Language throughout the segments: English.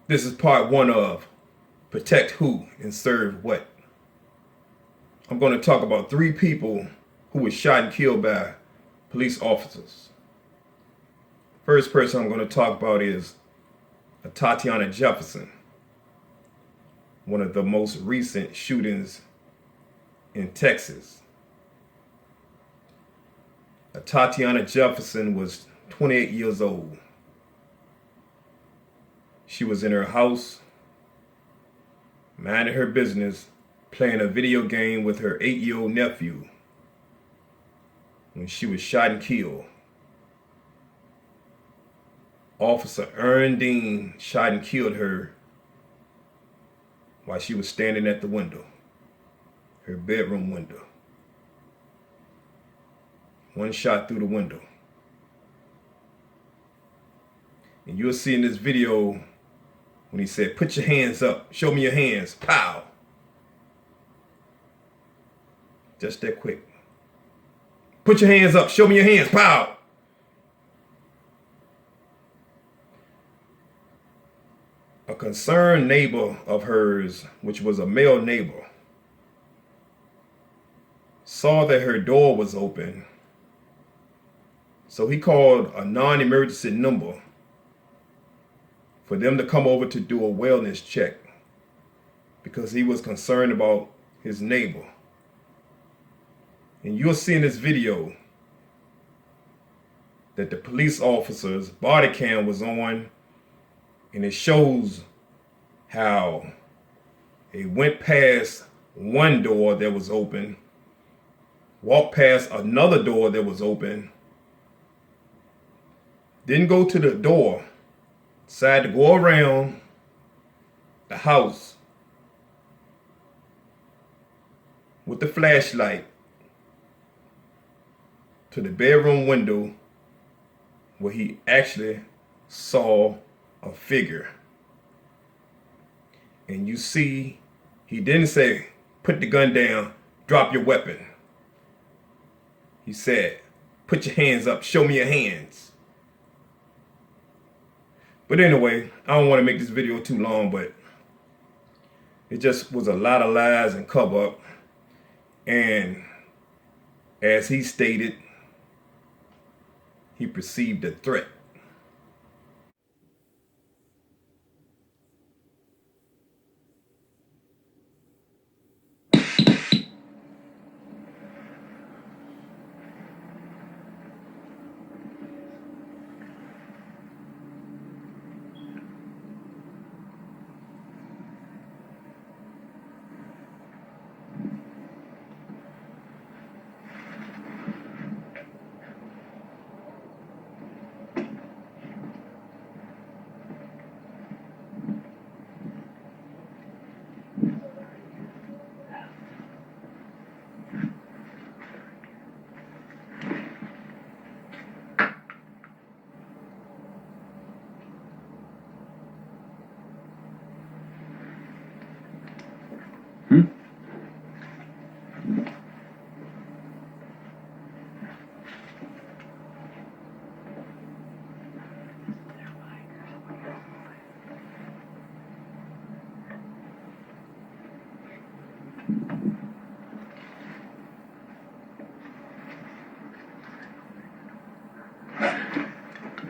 This is part one of Protect Who and Serve What. I'm going to talk about 3 people who were shot and killed by police officers. First person I'm going to talk about is Atatiana Jefferson, one of the most recent shootings in Texas. Atatiana Jefferson was 28 years old. She was in her house, minding her business, playing a video game with her 8-year-old nephew when she was shot and killed. Officer Aaron Dean shot and killed her while she was standing at the window, her bedroom window. One shot through the window. And you'll see in this video when he said, "Put your hands up, show me your hands," pow. Just that quick. Put your hands up, show me your hands, pow. A concerned neighbor of hers, which was a male neighbor, saw that her door was open. So he called a non-emergency number for them to come over to do a wellness check because he was concerned about his neighbor. And you'll see in this video that the police officer's body cam was on, and it shows how he went past one door that was open, walked past another door that was open, didn't go to the door, decided to go around the house with the flashlight to the bedroom window where he actually saw a figure. And you see, he didn't say, "Put the gun down, drop your weapon." He said, "Put your hands up, show me your hands." But anyway, I don't want to make this video too long, but it just was a lot of lies and cover up. And as he stated, he perceived a threat.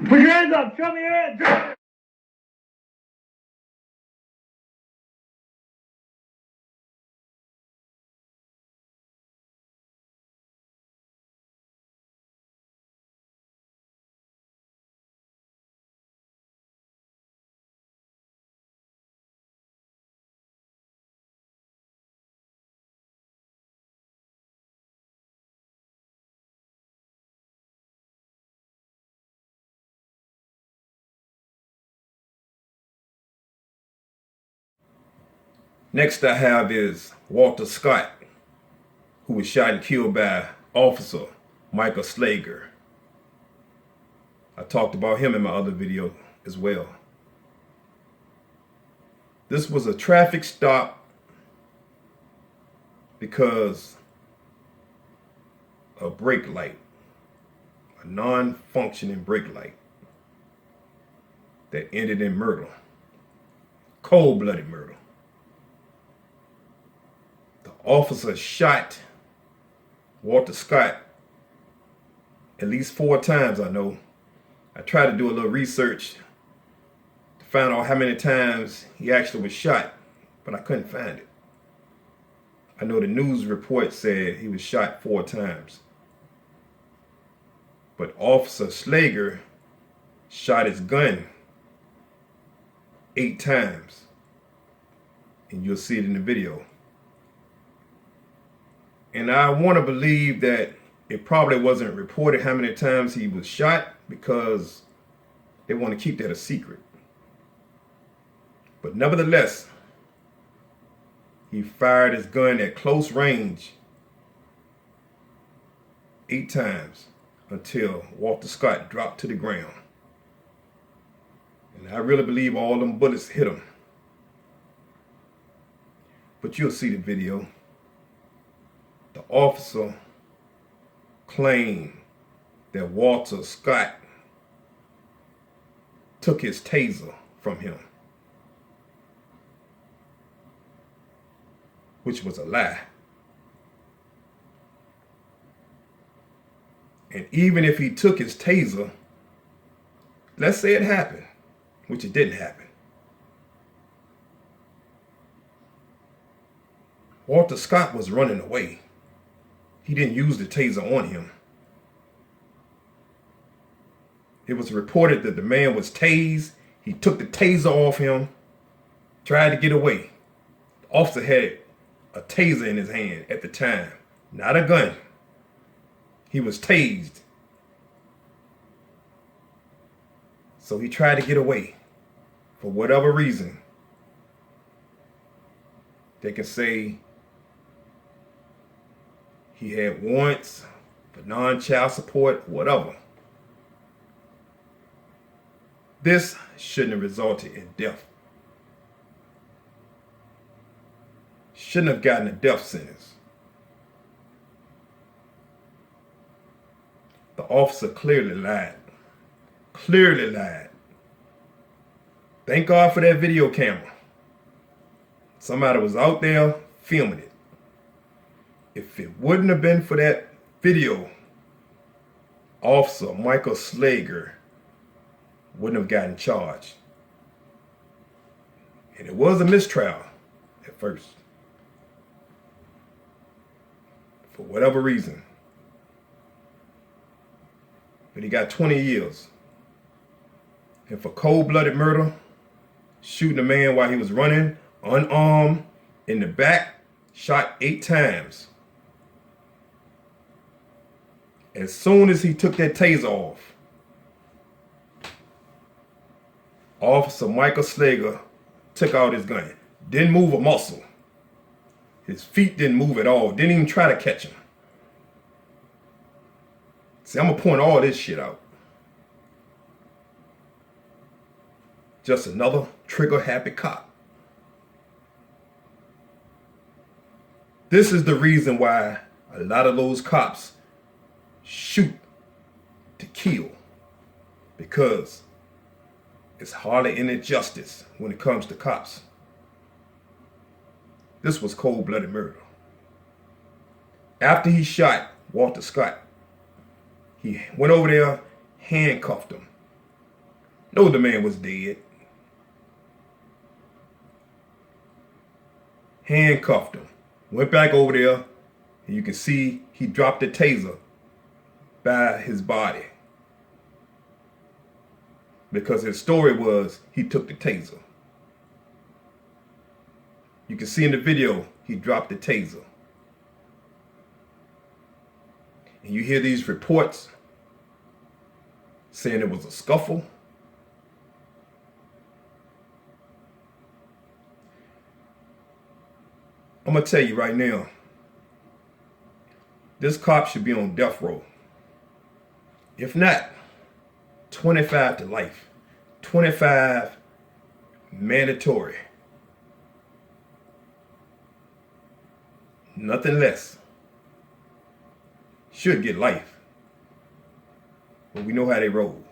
Put your hands up! Show me your hands! Next I have is Walter Scott, who was shot and killed by Officer Michael Slager. I talked about him in my other video as well. This was a traffic stop because a brake light, a non-functioning brake light that ended in murder. Cold-blooded murder. The officer shot Walter Scott at least 4 times, I know. I tried to do a little research to find out how many times he actually was shot, but I couldn't find it. I know the news report said he was shot 4 times. But Officer Slager shot his gun 8 times. And you'll see it in the video. And I want to believe that it probably wasn't reported how many times he was shot because they want to keep that a secret. But nevertheless, he fired his gun at close range 8 times until Walter Scott dropped to the ground. And I really believe all them bullets hit him. But you'll see the video. The officer claimed that Walter Scott took his taser from him, which was a lie. And even if he took his taser, let's say it happened, which it didn't happen. Walter Scott was running away. He didn't use the taser on him. It was reported that the man was tased. He took the taser off him, tried to get away. The officer had a taser in his hand at the time, not a gun. He was tased. So he tried to get away for whatever reason. They can say he had warrants for non-child support, whatever. This shouldn't have resulted in death. Shouldn't have gotten a death sentence. The officer clearly lied. Clearly lied. Thank God for that video camera. Somebody was out there filming it. If it wouldn't have been for that video, Officer Michael Slager wouldn't have gotten charged. And it was a mistrial at first. For whatever reason. But he got 20 years. And for cold-blooded murder, shooting a man while he was running, unarmed, in the back, shot 8 times. As soon as he took that taser off, Officer Michael Slager took out his gun. Didn't move a muscle. His feet didn't move at all. Didn't even try to catch him. See, I'm going to point all this shit out. Just another trigger-happy cop. This is the reason why a lot of those cops shoot to kill. Because it's hardly any justice when it comes to cops. This was cold-blooded murder. After he shot Walter Scott, he went over there, handcuffed him. No, the man was dead. Handcuffed him. Went back over there, and you can see he dropped the taser by his body. Because his story was he took the taser. You can see in the video, he dropped the taser. And you hear these reports saying it was a scuffle. I'm going to tell you right now, this cop should be on death row. If not, 25 to life. 25 mandatory. Nothing less. Should get life. But we know how they roll.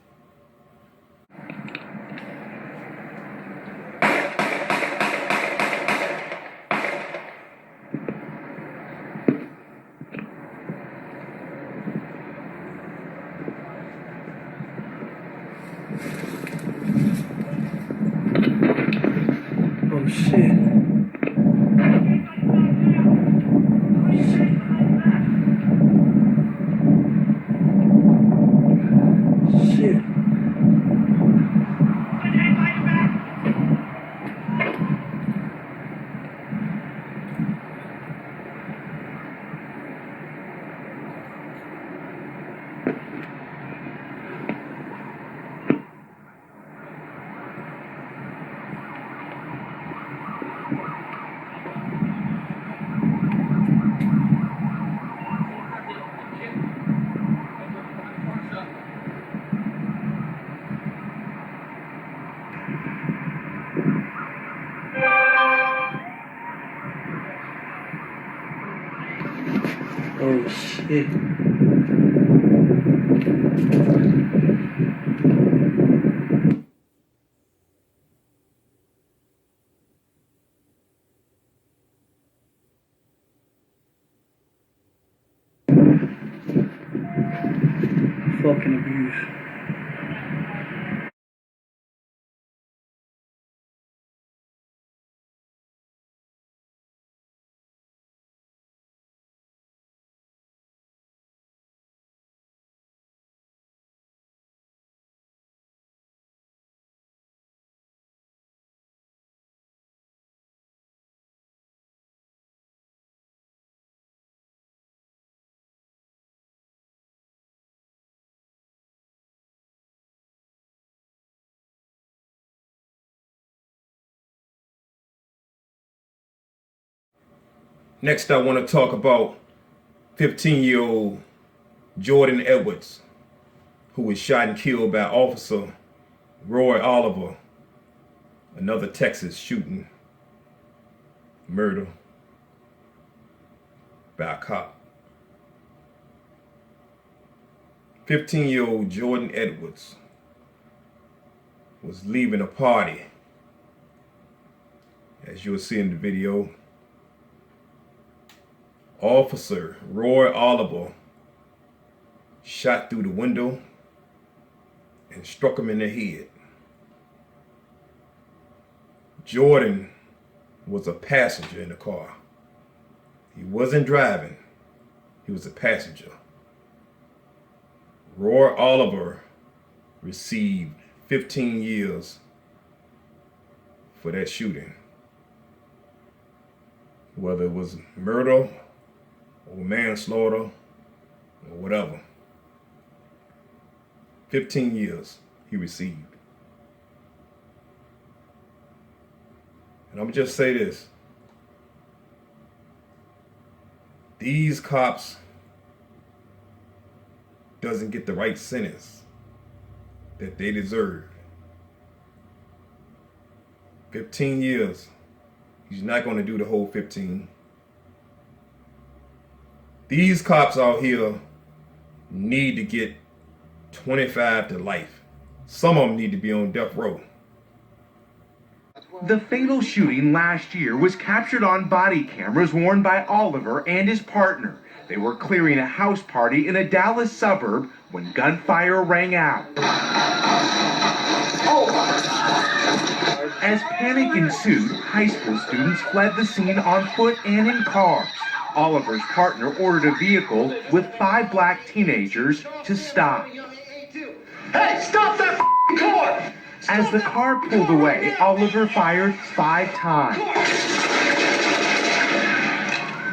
shit. Fucking abuse. Next, I want to talk about 15-year-old Jordan Edwards, who was shot and killed by Officer Roy Oliver. Another Texas shooting, murder by a cop. 15-year-old Jordan Edwards was leaving a party. As you'll see in the video, Officer Roy Oliver shot through the window and struck him in the head. Jordan was a passenger in the car. He wasn't driving, he was a passenger. Roy Oliver received 15 years for that shooting. Whether it was murder or manslaughter or whatever. 15 years he received. And I'm gonna just say this. These cops doesn't get the right sentence that they deserve. 15 years. He's not going to do the whole 15. These cops out here need to get 25 to life. Some of them need to be on death row. The fatal shooting last year was captured on body cameras worn by Oliver and his partner. They were clearing a house party in a Dallas suburb when gunfire rang out. As panic ensued, high school students fled the scene on foot and in cars. Oliver's partner ordered a vehicle with 5 black teenagers to stop. Hey, stop that car! As the car pulled away, Oliver fired 5 times.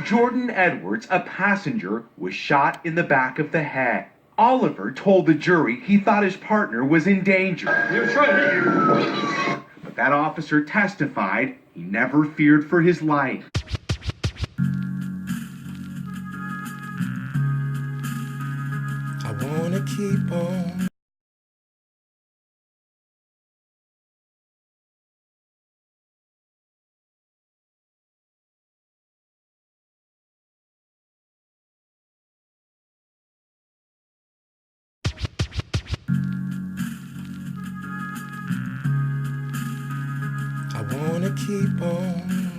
Jordan Edwards, a passenger, was shot in the back of the head. Oliver told the jury he thought his partner was in danger. He was trying to hit you. But that officer testified he never feared for his life. I wanna keep on. I wanna keep on.